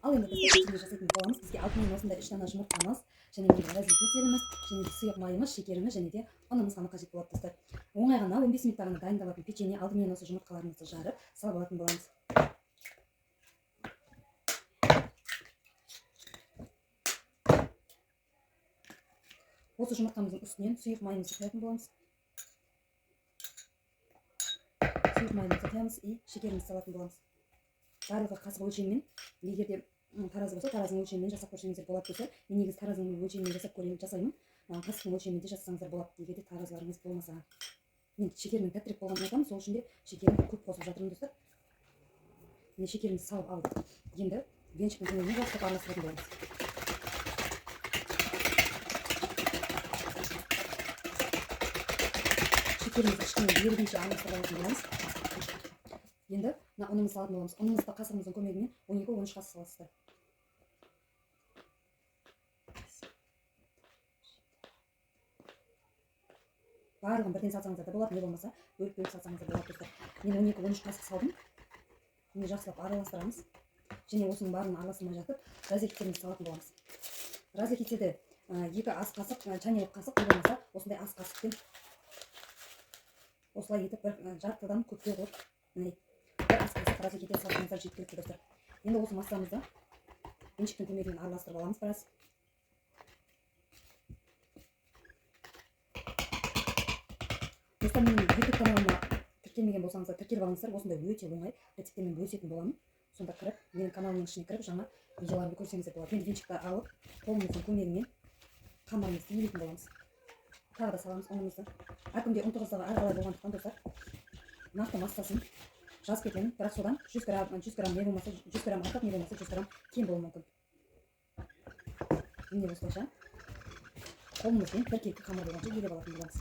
Ал енді біз печенье жасайтын боламыз. Бізге алдымен осындай 3 дана жұмыртқамыз, және де разрыхлителіміз, және де сұйық майымыз, шекеріміз, және де ұнымыз ғана қажет болады достар. Оңай ғана 15 минутта ғана дайындалатын печенье. Алдымен осы жұмыртқаларымызды жарып салып алатын боламыз. Осы жұмыртқамыздың үстінен сұйық майымызды құятын боламыз. Сұйық майымызды құямыз и шекерімізді салатын боламыз. Барлығы қасық өлшемімен, егер де таразы болса, таразының өлшемімен жасап көрсеңіздер болады достар. Мен негізі таразының өлшемімен жасаймын. Қасықтың өлшемімен де жасасаңыздар болады, егер де таразыларыңыз болмаса. Мен шекерінің тәттірек болғанын айтамын, сол үшін де шекерін көп қосып жатырмын достар. Мен шекерімізді салып алдық. Енді венчиктің көмегімен жақсылап араластыратын боламыз. Шекерімізді кішкене ерігенше араластырып алатын боламыз. Енді ұнымызды салатын боламыз. Ұнымызды қасығымыздың көмегімен 12-13 қасық саласыздар. Барлығын бірден салсаңыздар да болады, не болмаса бөліп салсаңыздар болады достар. Мен 12-13 қасық салдым. Енді жақсылап араластырамыз. Және осының барын араластырмай жатып, разрыхлителімізді салатын боламыз. Разрыхлителді 2 ас қасық, чайнайлық қасық, не болмаса осындай ас қасықпен осылай етіп бір жартыдан көпке қойып, бір ас қасық разрыхлитель салсаңыздар жеткілікті достар. Енді осы массамызды венчиктің көмегімен араластырып аламыз біраз. Достар, менің YouTube каналыма тіркелмеген болсаңыздар, тіркеліп алыңыздар. Осындай өте оңай рецепттермен бөлісетін боламын. Сонда кіріп, менің каналымның ішіне кіріп, жаңа видеоларымды көрсеңіздер болады. Мен венчикті алып, қолымыздың көмегімен қамырымызды илейтін боламыз. Тағы да саламыз ұнымызды. Әркімде ұн тығыздығы әрқалай болғандықтан достар, нақты массасын жазып кетемін. Бірақ содан 100 грамм не болмаса 100 грамм артық, не болмаса 100 грамм кем болуы мүмкін. Міне осылайша қолымызбен бір кепкі қамыр болғанша елеп алатын боламыз.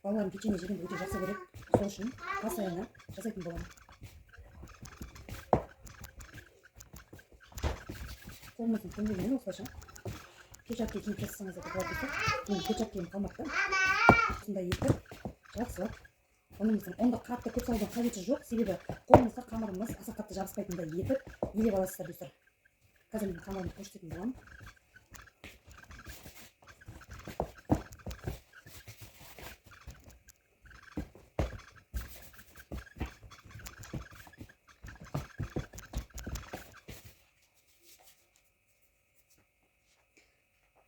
Балаларым печенье жегенді өте жақсы көреді. Сол үшін постоянно жасайтын боламын. Қолымыздың көмегімен осылайша перчатка киіп жасасаңыздар да болады достар. Мен перчаткам қалмапты. Осындай етіп жақсылап ұнымыздың онда қатты көп салудың қажеті жоқ, себебі қолымызға қамырымыз аса қатты жабыспайтындай етіп елеп аласыздар достар. Қазір мен қамырымды көрсететін боламын.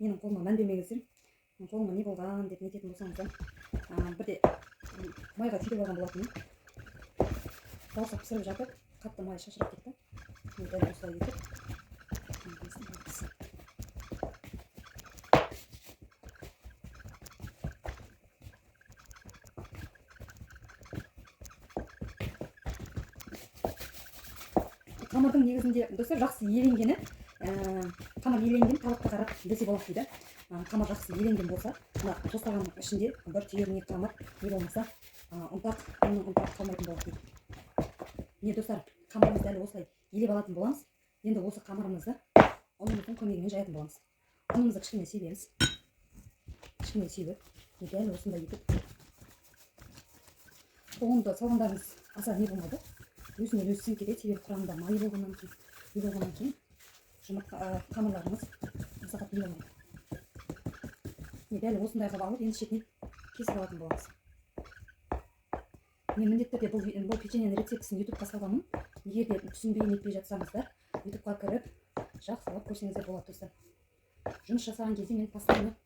Менің қолыма мән бермеңіздер. Қолыма не болған деп нететін болсаңыздар, бірде майға күйдіріп алған болатынмын. Бауырсақ пісіріп жатып, қатты май шашырап кетті. Дәл осылай етіп. Қамырдың негізінде достар жақсы еленгені, қамыр еленген табаққа қарап білсе болады дейді. Қамыр жақсы еленген болса, мына тостағанның ішінде бір түйіріне қамыр, не болмаса ұнтақ қалмайтын болады дейді. Міне достар, қамырымызды әлі осылай елеп алатын боламыз. Енді осы қамырымызды ұнымыздың көмегімен жаятын боламыз. Ұнымызды кішкене себеміз. Кішкене себіп, дәл осындай етіп. Ұнды салғандарыңыз аса не болмайды. Өзінен өзі сіңіп кетеді, себебі құрамында май болғаннан кейін қамырларымыз аса қатты не болмайды. Дәл осындай қылып алып, енді шетінен кесіп алатын боламыз. Мен міндетті түрде бұл печеньенің рецептісін ютубқа салғанмын. Егер де түсінбей нетпей жатсаңыздар, ютубқа кіріп жақсылап көрсеңіздер болады достар. Жұмыс жасаған кезде мен постоянно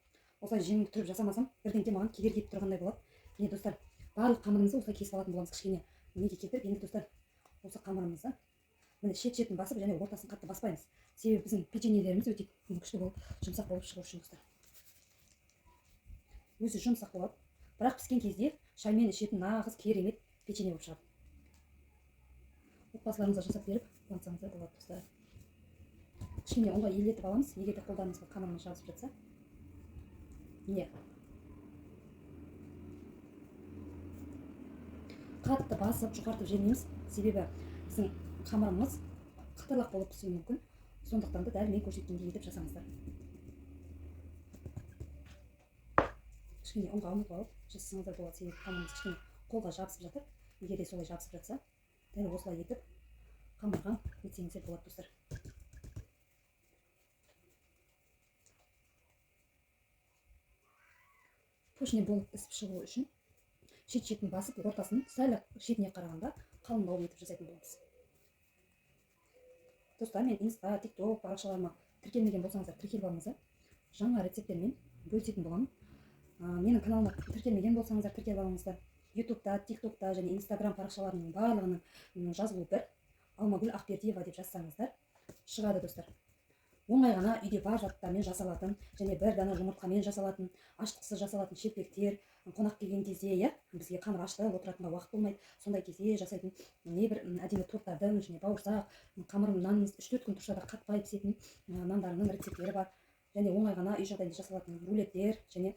осылай жеңіл тұрып жасамасам, бірден маған кедергі келіп тұрғандай болады. Міне достар, барлық қамырымызды осылай кесіп алатын боламыз. Кішкене неге кетіп, енді достар, осы қамырымызды міне шет-шетін басып, және ортасын қатты баспаймыз. Себебі біздің печеньелеріміз өте күшті болып, жұмсақ болып шығу үшін достар. Өзі жұмсақ болады, бірақ піскен кезде шаймен ішетін нағыз керемет печенье болып шығады. Отбасыларыңызға жасап беріп, қуантсаңыздар болады достар. Кішкене онда елетіп аламыз, егер де қолдарыңызға қамырымыз жабысып жатса. Міне. Қатты басып, жұқартып жемейміз, себебі біздің қамырымыз қытырлақ болып пісуі мүмкін. Сондықтан да дәл мен көрсеткендей етіп жасаңыздар. Кішкене ұнға ұмытып алып жасасаңыздар болады, себебі қамырымыз кішкене қолға жабысып жатыр. Егер де солай жабысып жатса, дәл осылай етіп қамырға етсеңіз де болады достар. Точно болып ісіп шығу үшін шет-шетін басып, ортасын сәл шетіне қарағанда қалыңдау етіп жасайтын боламыз. Достар, мен инста, тикток парақшаларыма тіркелмеген болсаңыздар тіркеліп алыңыздар. Жаңа рецепттермен бөлісетін боламын. Менің каналыма тіркелмеген болсаңыздар тіркеліп алыңыздар. Ютубта, тиктокта және инстаграм парақшаларының барлығының жазылуы бір. Алмагүл Ақбердиева деп жазсаңыздар шығады достар. Оңай ғана үйде бар заттармен жасалатын және бір дана жұмыртқамен жасалатын, аштықсыз жасалатын шелпектер, қонақ келген кезде, бізге қамыр ашытып отыратынға уақыт болмайды. Сондай кезде жасайтын небір әдемі торттардың және бауырсақ, қамыр нанымыз 3-4 күн тұрса да қатпай пісетін нандарының рецепттері бар. Және оңай ғана үй жағдайында жасалатын рулеттер және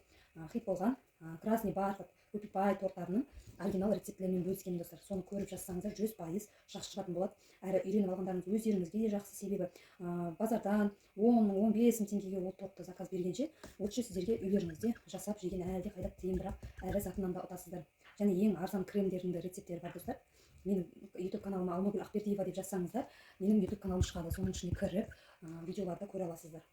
хит болған красный бархат, көпипай торттарының оригинал рецепттерімен бөліскен достар. Соны көріп жазсаңыздар 100% жақсы шығатын болады. Әрі үйреніп алғандарыңыз өздеріңізге де жақсы, себебі базардан 10-15 теңгеге ол тортты заказ бергенше лучше сіздерге үйлеріңізде жасап жеген әлде қайда тиімдірек, әрі затынан да ұтасыздар. Және ең арзан кремдердің де рецепттері бар достар. Менің YouTube каналыма Алмагүл Ақбердиева деп жазсаңыздар, менің YouTube каналым шығады. Соның ішіне кіріп видеоларды көре аласыздар.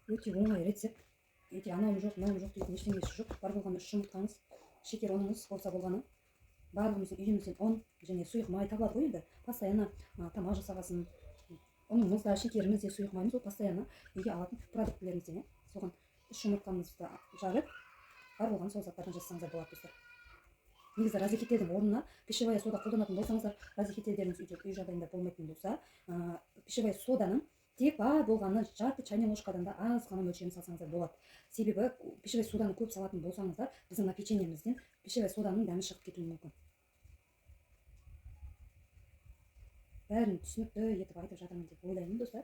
Өте оңай рецепт. Өте анауым жоқ, мынауым жоқ дейтін ештеңесі жоқ. Бар болғаны 3 жұмыртқаңыз, шекер ұныңыз болса болғаны. Барлығымыздың үйімізден ұн және сұйық май табылады ғой енді. Постоянно тамақ жасағасын. Ұнымыз да, шекеріміз де, сұйық майымыз ол постоянно үйге алатын продуктілерімізден. Соған 3 жұмыртқамызды жарып, бар болған сол заттардан жасасаңыздар болады достар. Негізі разрыхиттердің орнына пищевая сода қолданатын болсаңыздар, разрыхиттеріңіз үй жағдайында болмайтын болса, пищевая соданың тек бар болғаны жарты чайный ложкадан да аз ғана мөлшерін салсаңыздар болады. Себебі пищевая соданы көп салатын болсаңыздар, біздің печеньемізден пищевая соданың дәмі шығып кетуі мүмкін. Бәрін түсінікті етіп айтып жатырмын деп ойлаймын достар.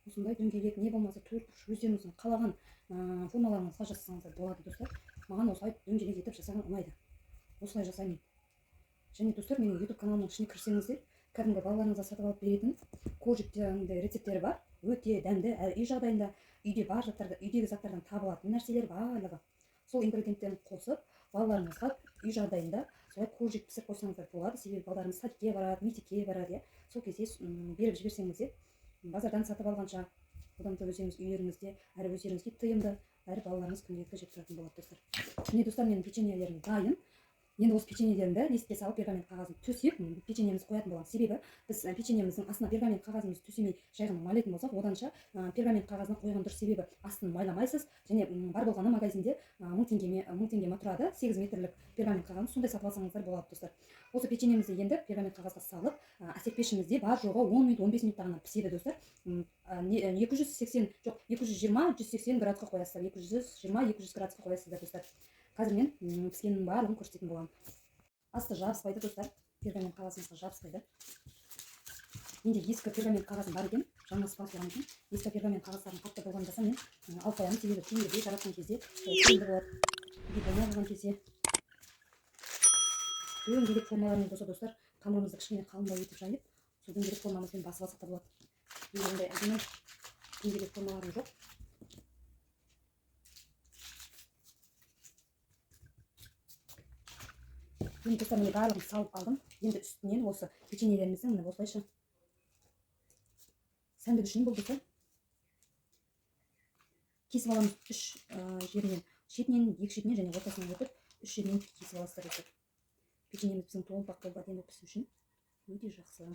Осындай дөңгелек, не болмаса төртбұрыш өздеріңіздің қалаған формаларыңызға жасасаңыздар болады достар. Маған осылай дөңгелек етіп жасаған ұнайды. Осылай жасаймын. Және достар, менің YouTube каналымның ішіне кірсеңіздер, кәдімгі балаларыңызға сатып алып беретін коржиктердің рецепттері бар. Өте дәмді, үй жағдайында үйде бар заттарды, үйдегі заттардан табылатын нәрселер барлығы. Сол ингредиенттерін қосып, балаларыңызға үй жағдайында солай коржик пісіріп қойсаңыздар болады. Себебі балаларыңыз садикке барады, мектепке барады, сол кезде беріп жіберсеңіздер, базардан сатып алғанша, одан да өздеріңіз үйлеріңізде, әрі өздеріңізге тиімді, әрі балаларыңыз күнделікті жеп тұратын болады достар. Міне достар, менің печеньелерім дайын. Енді осы печеньелерімді листке салып пергамент қағазын төсеп, печеньемізді қоятын боламыз. Себебі біз печеньеміздің астына пергамент қағазымызды төсемей жай ғана майлайтын болсақ, оданша пергамент қағазына қойған дұрыс. Себебі астын майламайсыз, және бар болғаны магазинде 1000 теңге тұрады 8 метрлік пергамент қағазын, сондай сатып алсаңыздар болады достар. Осы печеньемізді енді пергамент қағазға салып, әсек пешімізде бар жоғы 10 минут 15 минутта ғана піседі достар. 220-180 градусқа қоясыздар. 220-200 градусқа қоясыздар достар. Қазір мен піскеннің барлығын көрсететін боламын. Асты жабыспайды достар, пергамент қағазымызға жабыспайды. Менде ескі пергамент қағазым бар екен, жаңасы басылған екен. Ескі пергамент қағаздарын қатты болған жасам мен алып қоямын, себебі кейінгі жаратқан кезде тиімді болады. Болмай қалған кезде дөңгелек формалармен болса достар, қамырымызды кішкене қалыңдау етіп жайып, сол дөңгелек формамызбен басып алсақ та болады. Менде ондай әдемі дөңгелек формаларым жоқ. Енді достар, мен барлығын салып алдым. Енді үстінен осы печеньелеріміздің осылайша сәндік үшін бұл достар. Кесіп аламыз 3 жерінен, шетінен, 2 шетінен және ортасынан өтіп 3 жерінен кесіп аласыздар достар. Печеньеміз біздің толпақ әдемі пісу үшін өте жақсы.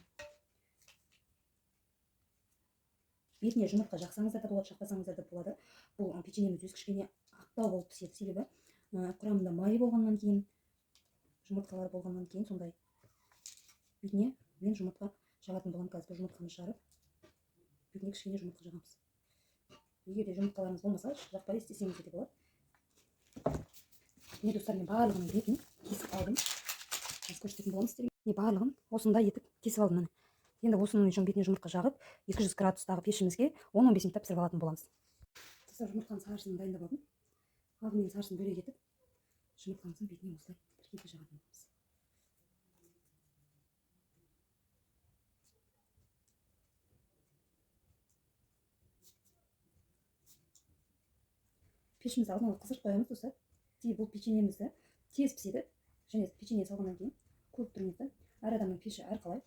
Бетіне жұмыртқа жақсаңыздар да болады, жақпасаңыздар да болады. Бұл печеньеміз өз кішкене ақтау болып піседі, себебі құрамында майы болғаннан кейін, жұмыртқалар болғаннан кейін сондай бетіне мен жұмыртқа жағатын боламын. Қазір жұмыртқаны жарып, бетіне кішкене жұмыртқа жағамыз. Егер де жұмыртқаларыңыз болмаса, жақпай істесеңіз де болады. Міне достар, мен барлығының бетін кесіп алдым. Аз көрсететін боламын сіздерге. Барлығын осындай етіп кесіп алдым. Енді осының бетіне жұмыртқа жағып, 200 градустағы пешімізге 10-15 минутта пісіріп алатын боламыз. Достар, жұмыртқаның сарысын дайындап алдым. Алдымен сарысын бөлек етіп, жұмыртқамыздың бетіне осылай біркелкі жағатын боламыз. пешімізді алдын ала қыздырып қоямыз достар. Бұл печеньемізді тез піседі. Және печенье салғаннан кейін көріп тұрмыз да, әр адамның пеші әрқалай.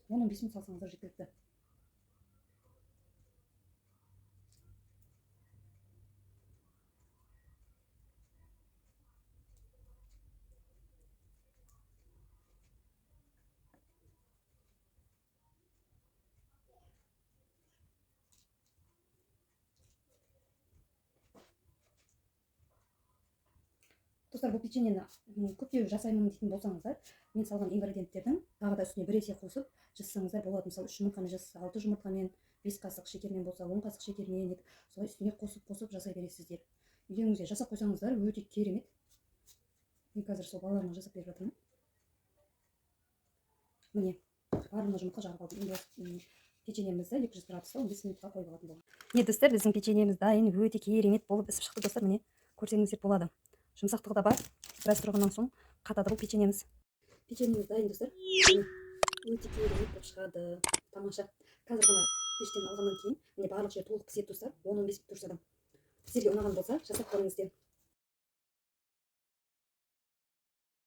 10-15 минут салсаңыздар жеткілікті. Достар, бұл печеньені көптеу жасаймын дейтін болсаңыздар, мен салған ингредиенттердің тағы да үстіне бір есе қосып жасасаңыздар болады. Мысалы 3 жұмыртқамен жасаса, 6 жұмыртқамен, 5 қасық шекермен болса, 10 қасық шекермен, солай үстіне қосып жасай бересіздер. Үйіңізде жасап қойсаңыздар өте керемет. Мен қазір сол балаларыма жасап беріп жатырмын. Міне, барлығына жұмыртқа жағып алдым. Енді печеньемізді 200 градуста 15 минутқа қойып алатын боламын. Не достар, біздің печеньеміз дайын, өте керемет болып пісіп шықты достар. Міне, көрсеңіздер болады. Жұмсақтығы да бар. Біраз тұрғаннан соң қатады бұл печеньеміз. Печеньеміз дайын достар. Өте керемет болып шығады. Тамаша. Қазір ғана пештен алғаннан кейін міне барлық жер толық піседі достар. 10-15 минут тұрса да. Сіздерге ұнаған болса жасап көріңіздер.